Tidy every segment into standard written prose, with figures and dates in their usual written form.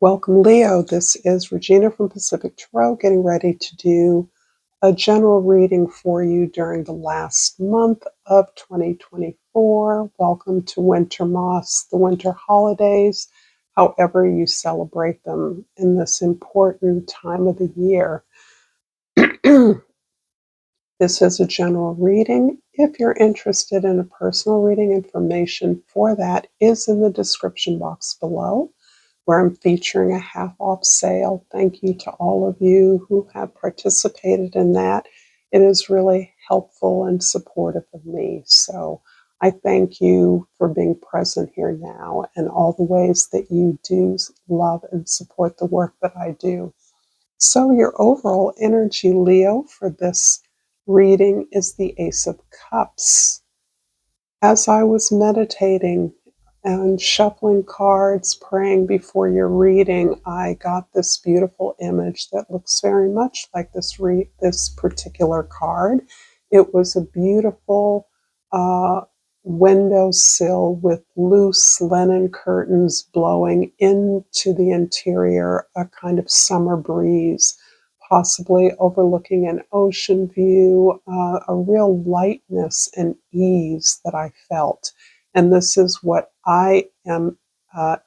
Welcome, Leo. This is Regina from Pacific Tarot getting ready to do a general reading for you during the last month of 2024. Welcome to Winter Moss, the winter holidays, however you celebrate them in this important time of the year. This is a general reading. If you're interested in a personal reading, information for that is in the description box below, where I'm featuring a half-off sale. Thank you to all of you who have participated in that. It is really helpful and supportive of me. So I thank you for being present here now and all the ways that you do love and support the work that I do. So your overall energy, Leo, for this reading is the Ace of Cups. As I was meditating and shuffling cards, praying before your reading, I got this beautiful image that looks very much like this particular card. It was a beautiful windowsill with loose linen curtains blowing into the interior, a kind of summer breeze, possibly overlooking an ocean view, a real lightness and ease that I felt. And this is what I am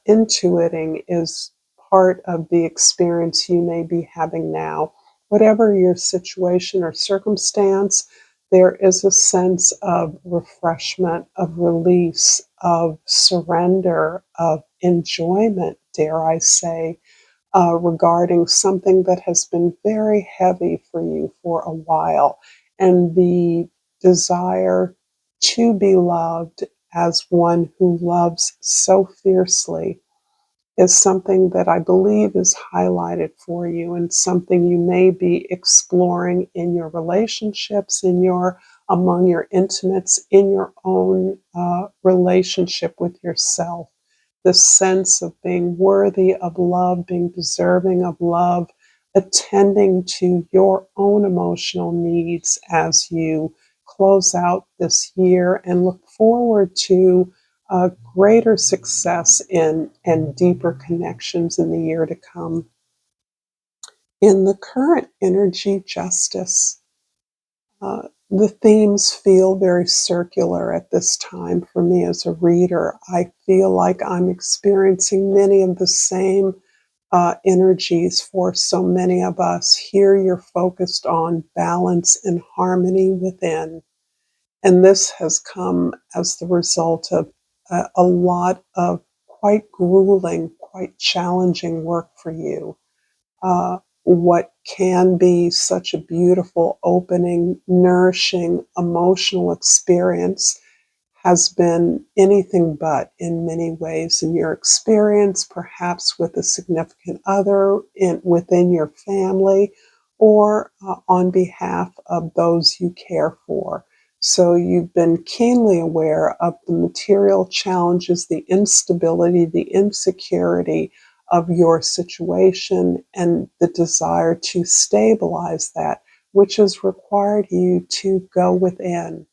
intuiting is part of the experience you may be having now. Whatever your situation or circumstance, there is a sense of refreshment, of release, of surrender, of enjoyment, dare I say, regarding something that has been very heavy for you for a while. And the desire to be loved as one who loves so fiercely is something that I believe is highlighted for you and something you may be exploring in your relationships, among your intimates, in your own relationship with yourself. This sense of being worthy of love, being deserving of love, attending to your own emotional needs as you close out this year and look forward to greater success and deeper connections in the year to come. In the current energy, justice, the themes feel very circular at this time for me as a reader. I feel like I'm experiencing many of the same energies for so many of us. Here you're focused on balance and harmony within. And this has come as the result of a lot of quite grueling, quite challenging work for you. What can be such a beautiful, opening, nourishing, emotional experience has been anything but in many ways in your experience, perhaps with a significant other, within your family, or on behalf of those you care for. So you've been keenly aware of the material challenges, the instability, the insecurity of your situation, and the desire to stabilize that, which has required you to go within.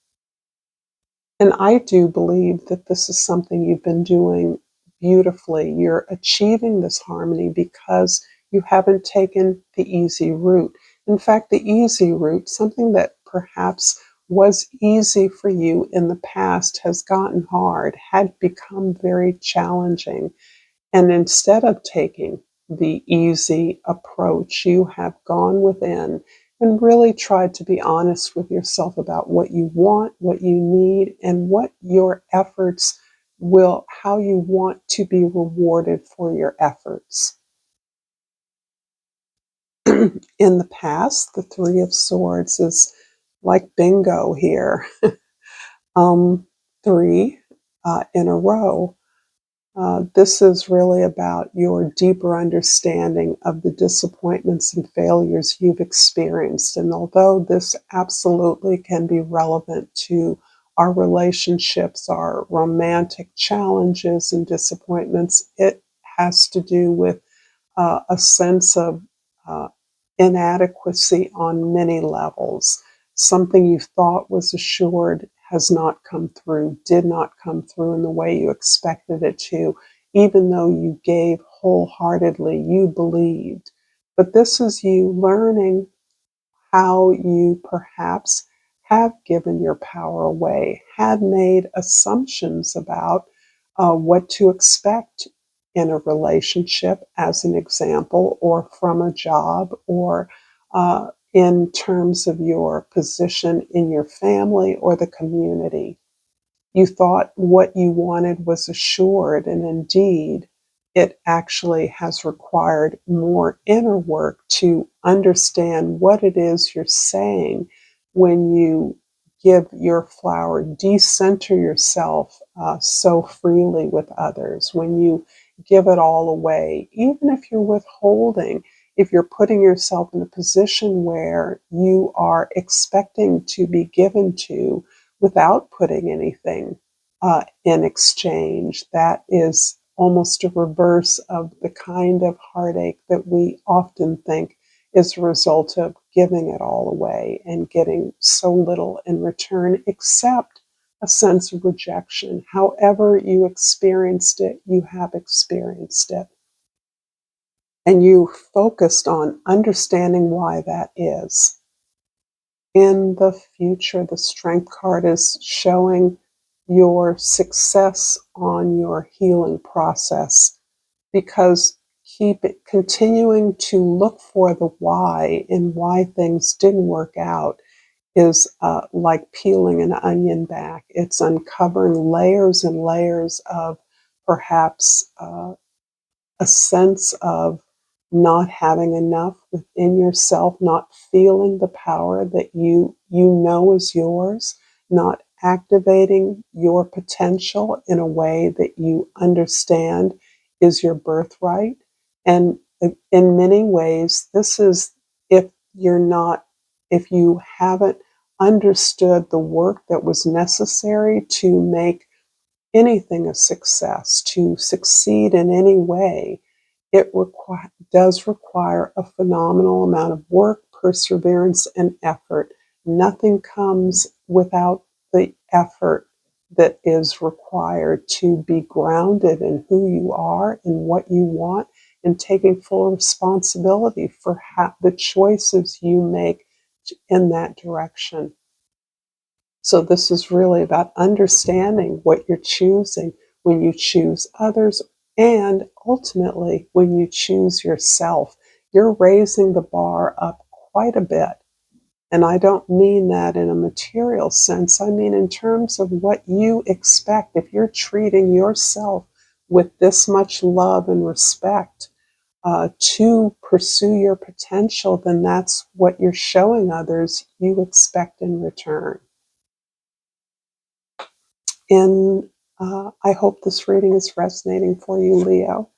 And I do believe that this is something you've been doing beautifully. You're achieving this harmony because you haven't taken the easy route. In fact, the easy route, something that perhaps was easy for you in the past, has gotten hard, had become very challenging. And instead of taking the easy approach, you have gone within and really tried to be honest with yourself about what you want, what you need, and what your efforts how you want to be rewarded for your efforts. In the past, the Three of Swords is like bingo here. Three in a row. This is really about your deeper understanding of the disappointments and failures you've experienced. And although this absolutely can be relevant to our relationships, our romantic challenges and disappointments, it has to do with a sense of uh, inadequacy on many levels. Something you thought was assured has not come through, did not come through in the way you expected it to, even though you gave wholeheartedly, you believed. But this is you learning how you perhaps have given your power away, had made assumptions about what to expect in a relationship, as an example, or from a job, or in terms of your position in your family or the community. You thought what you wanted was assured, and indeed, it actually has required more inner work to understand what it is you're saying when you give your flower, decenter yourself so freely with others, when you give it all away, even if you're withholding, if you're putting yourself in a position where you are expecting to be given to without putting anything in exchange. That is almost a reverse of the kind of heartache that we often think is a result of giving it all away and getting so little in return, except a sense of rejection. However you experienced it, you have experienced it. And you focused on understanding why that is. In the future, the Strength card is showing your success on your healing process, because continuing to look for the why and why things didn't work out is like peeling an onion back. It's uncovering layers and layers of perhaps a sense of not having enough within yourself, not feeling the power that you know is yours, not activating your potential in a way that you understand is your birthright. And in many ways, this is, if you're not, if you haven't understood the work that was necessary to make anything a success, to succeed in any way, it does require a phenomenal amount of work, perseverance, and effort. Nothing comes without the effort that is required to be grounded in who you are and what you want, and taking full responsibility for the choices you make in that direction. So this is really about understanding what you're choosing when you choose others, and ultimately when you choose yourself. You're raising the bar up quite a bit. And I don't mean that in a material sense. I mean in terms of what you expect. If you're treating yourself with this much love and respect to pursue your potential, then that's what you're showing others you expect in return. And I hope this reading is resonating for you, Leo.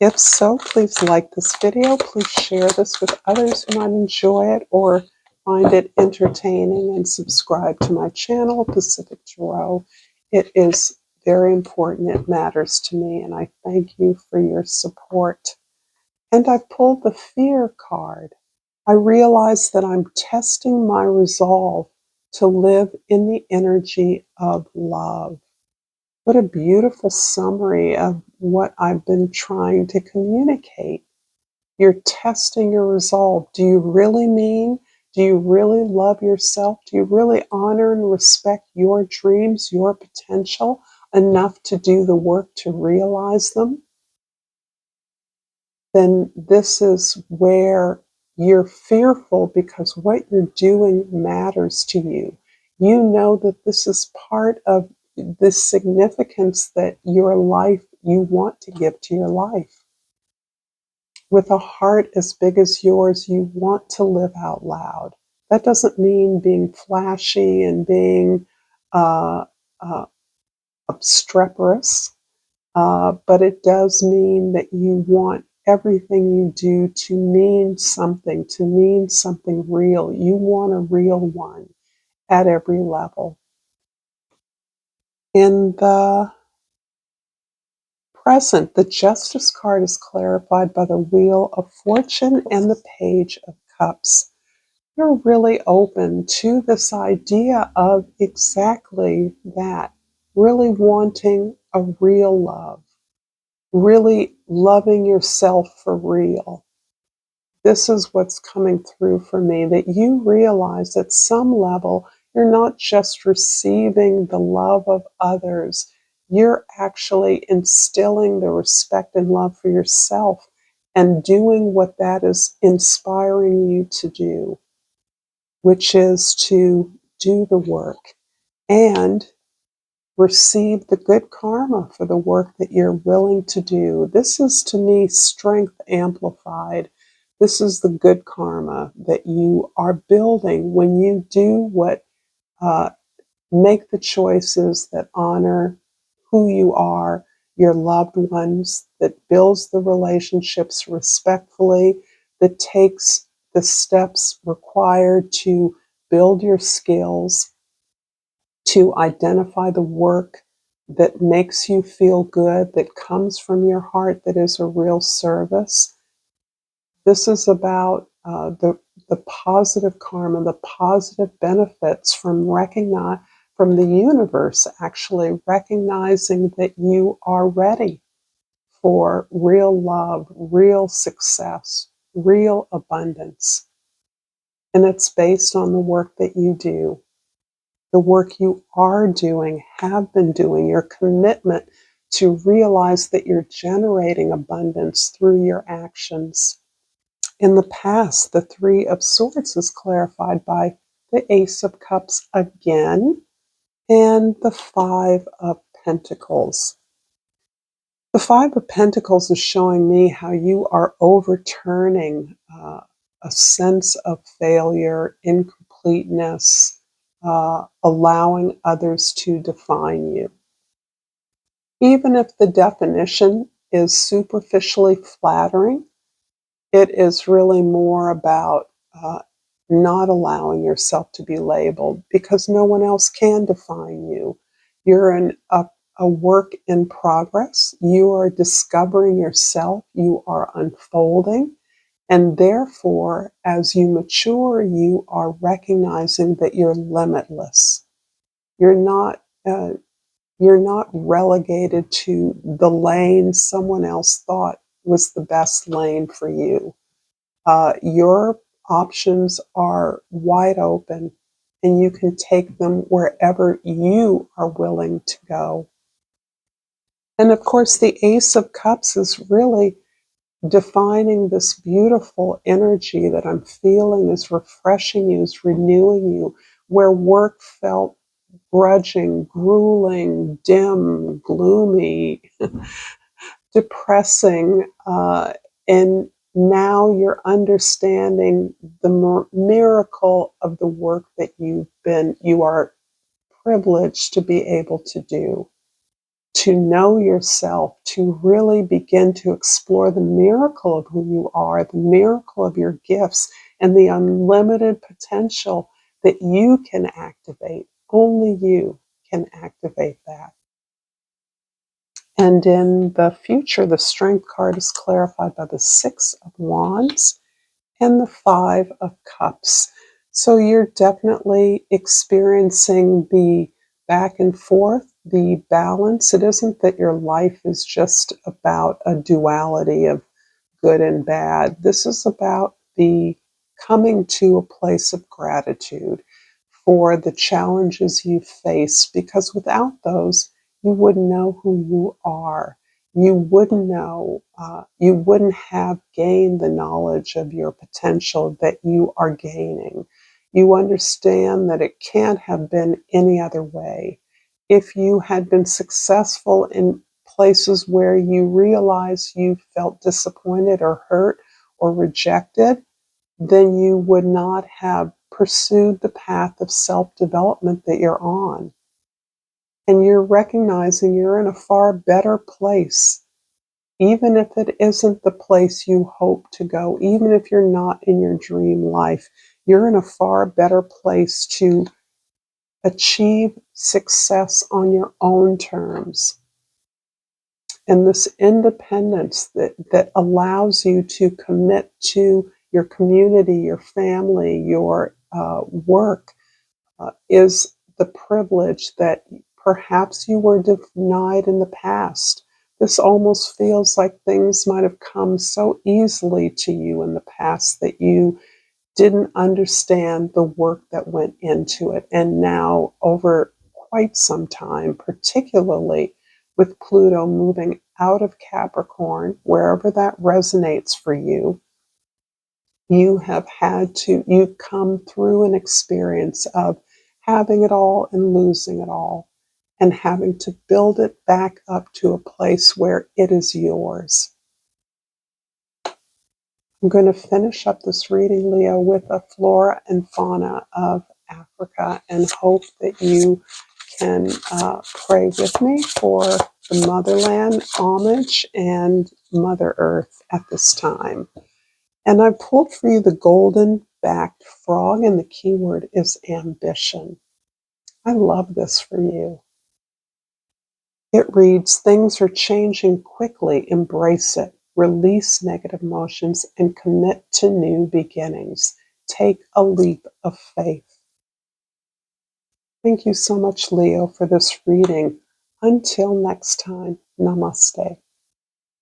If so, please like this video. Please share this with others who might enjoy it or find it entertaining, and subscribe to my channel, Pacific Tarot. It is very important. It matters to me, and I thank you for your support. And I pulled the Fear card. I realize that I'm testing my resolve to live in the energy of love. What a beautiful summary of what I've been trying to communicate. You're testing your resolve. Do you really mean? Do you really love yourself? Do you really honor and respect your dreams, your potential, enough to do the work to realize them? Then this is where you're fearful, because what you're doing matters to you. You know that this is part of the significance that your life, you want to give to your life. With a heart as big as yours, you want to live out loud. That doesn't mean being flashy and being uh, uh, obstreperous. But it does mean that you want everything you do to mean something real. You want a real one at every level. In the present, the Justice card is clarified by the Wheel of Fortune and the Page of Cups. You're really open to this idea of exactly that, really wanting a real love. really loving yourself for real. This is what's coming through for me, that you realize at some level you're not just receiving the love of others, you're actually instilling the respect and love for yourself and doing what that is inspiring you to do, which is to do the work and receive the good karma for the work that you're willing to do. This is, to me, strength amplified. This is the good karma that you are building when you do what, uh, make the choices that honor who you are, your loved ones, that builds the relationships respectfully, that takes the steps required to build your skills, to identify the work that makes you feel good, that comes from your heart, that is a real service. This is about the positive karma, the positive benefits from from the universe actually recognizing that you are ready for real love, real success, real abundance. And it's based on the work that you do, the work you are doing, have been doing, your commitment to realize that you're generating abundance through your actions. In the past, the Three of Swords is clarified by the Ace of Cups again and the Five of Pentacles. The Five of Pentacles is showing me how you are overturning a sense of failure, incompleteness, allowing others to define you. Even if the definition is superficially flattering, it is really more about not allowing yourself to be labeled because no one else can define you. You're a work in progress. You are discovering yourself. You are unfolding. And therefore, as you mature, you are recognizing that you're limitless. You're not, uh, you're not relegated to the lane someone else thought was the best lane for you. Your options are wide open and you can take them wherever you are willing to go. And of course, the Ace of Cups is really defining this beautiful energy that I'm feeling is refreshing you, is renewing you, where work felt grudging, grueling, dim, gloomy, depressing, and now you're understanding the miracle of the work that you are privileged to be able to do, to know yourself, to really begin to explore the miracle of who you are, the miracle of your gifts, and the unlimited potential that you can activate. Only you can activate that. And in the future, the Strength card is clarified by the Six of Wands and the Five of Cups. So you're definitely experiencing the back and forth, the balance. It isn't that your life is just about a duality of good and bad. This is about the coming to a place of gratitude for the challenges you face, because without those, you wouldn't know who you are. You wouldn't know, you wouldn't have gained the knowledge of your potential that you are gaining. You understand that it can't have been any other way. If you had been successful in places where you realize you felt disappointed or hurt or rejected, then you would not have pursued the path of self-development that you're on. And you're recognizing you're in a far better place, even if it isn't the place you hope to go, even if you're not in your dream life, you're in a far better place to achieve success on your own terms. And this independence that allows you to commit to your community, your family, your work is the privilege that perhaps you were denied in the past, This almost feels like things might have come so easily to you in the past that you didn't understand the work that went into it. And now, over quite some time, particularly with Pluto moving out of Capricorn, wherever that resonates for you, you've come through an experience of having it all and losing it all, and having to build it back up to a place where it is yours. I'm going to finish up this reading, Leo, with a flora and fauna of Africa, and hope that you can pray with me for the motherland, homage, and Mother Earth at this time. And I pulled for you the golden-backed frog, and the keyword is ambition. I love this for you. It reads, things are changing quickly. Embrace it. Release negative emotions and commit to new beginnings. Take a leap of faith. Thank you so much, Leo, for this reading. Until next time, namaste.